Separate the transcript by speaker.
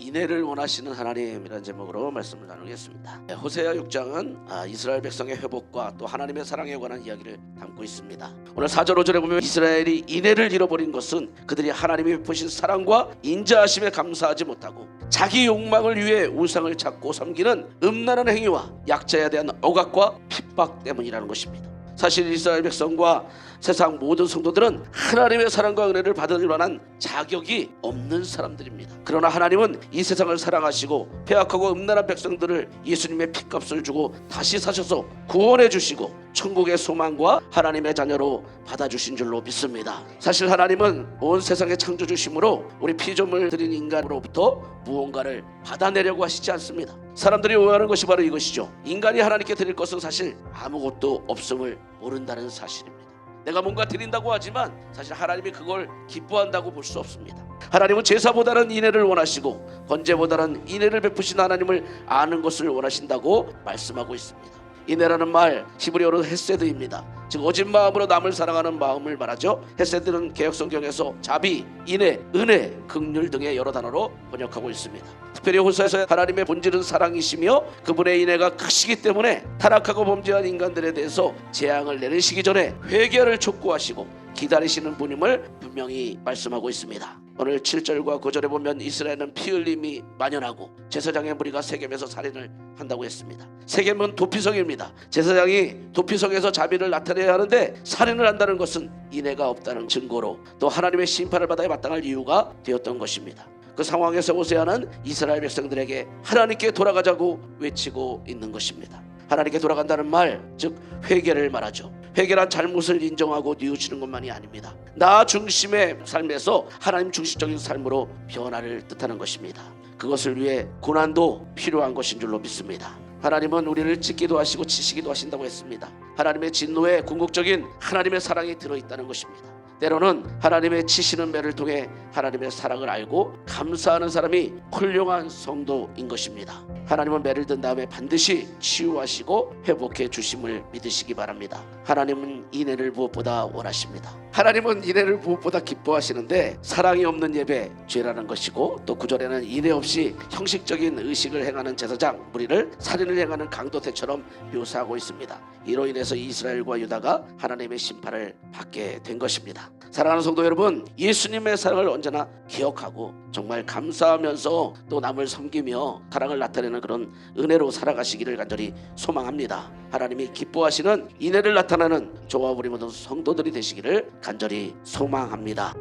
Speaker 1: 인애를 원하시는 하나님이라는 제목으로 말씀을 나누겠습니다. 호세아 6장은 이스라엘 백성의 회복과 또 하나님의 사랑에 관한 이야기를 담고 있습니다. 오늘 4절 5절에 보면 이스라엘이 인애를 잃어버린 것은 그들이 하나님이 베푸신 사랑과 인자하심에 감사하지 못하고 자기 욕망을 위해 우상을 찾고 섬기는 음란한 행위와 약자에 대한 억압과 핍박 때문이라는 것입니다. 사실 이스라엘 백성과 세상 모든 성도들은 하나님의 사랑과 은혜를 받을 만한 자격이 없는 사람들입니다. 그러나 하나님은 이 세상을 사랑하시고 패악하고 음란한 백성들을 예수님의 핏값을 주고 다시 사셔서 구원해 주시고 천국의 소망과 하나님의 자녀로 받아주신 줄로 믿습니다. 사실 하나님은 온 세상의 창조주심으로 우리 피조물 들인 인간으로부터 무언가를 받아내려고 하시지 않습니다. 사람들이 오해하는 것이 바로 이것이죠. 인간이 하나님께 드릴 것은 사실 아무것도 없음을 모른다는 사실입니다. 내가 뭔가 드린다고 하지만 사실 하나님이 그걸 기뻐한다고 볼 수 없습니다. 하나님은 제사보다는 인애를 원하시고 번제보다는 인애를 베푸신 하나님을 아는 것을 원하신다고 말씀하고 있습니다. 인애라는 말 히브리어로 헤세드입니다. 즉 오직 마음으로 남을 사랑하는 마음을 말하죠. 헤세드는 개역성경에서 자비, 인애, 은혜, 긍휼 등의 여러 단어로 번역하고 있습니다. 특별히 호세아에서 하나님의 본질은 사랑이시며 그분의 인애가 크시기 때문에 타락하고 범죄한 인간들에 대해서 재앙을 내리시기 전에 회개를 촉구하시고 기다리시는 분임을 분명히 말씀하고 있습니다. 오늘 7절과 9절에 보면 이스라엘은 피 흘림이 만연하고 제사장의 무리가 세겜에서 살인을 한다고 했습니다. 세겜은 도피성입니다. 제사장이 도피성에서 자비를 나타내야 하는데 살인을 한다는 것은 인애가 없다는 증거로 또 하나님의 심판을 받아야 마땅할 이유가 되었던 것입니다. 그 상황에서 호세아는 이스라엘 백성들에게 하나님께 돌아가자고 외치고 있는 것입니다. 하나님께 돌아간다는 말, 즉 회개를 말하죠. 회개란 잘못을 인정하고 뉘우치는 것만이 아닙니다. 나 중심의 삶에서 하나님 중심적인 삶으로 변화를 뜻하는 것입니다. 그것을 위해 고난도 필요한 것인 줄로 믿습니다. 하나님은 우리를 찢기도 하시고 치시기도 하신다고 했습니다. 하나님의 진노에 궁극적인 하나님의 사랑이 들어있다는 것입니다. 때로는 하나님의 치시는 매를 통해 하나님의 사랑을 알고 감사하는 사람이 훌륭한 성도인 것입니다. 하나님은 매를 든 다음에 반드시 치유하시고 회복해 주심을 믿으시기 바랍니다. 하나님은 인애를 무엇보다 원하십니다. 하나님은 인애를 무엇보다 기뻐하시는데 사랑이 없는 예배 죄라는 것이고 또 9절에는 인애 없이 형식적인 의식을 행하는 제사장 무리를 살인을 행하는 강도태처럼 묘사하고 있습니다. 이로 인해서 이스라엘과 유다가 하나님의 심판을 받게 된 것입니다. 사랑하는 성도 여러분, 예수님의 사랑을 언제나 기억하고 정말 감사하면서 또 남을 섬기며 사랑을 나타내는 그런 은혜로 살아가시기를 간절히 소망합니다. 하나님이 기뻐하시는 인애를 나타내는 저와 우리 모든 성도들이 되시기를 간절히 소망합니다.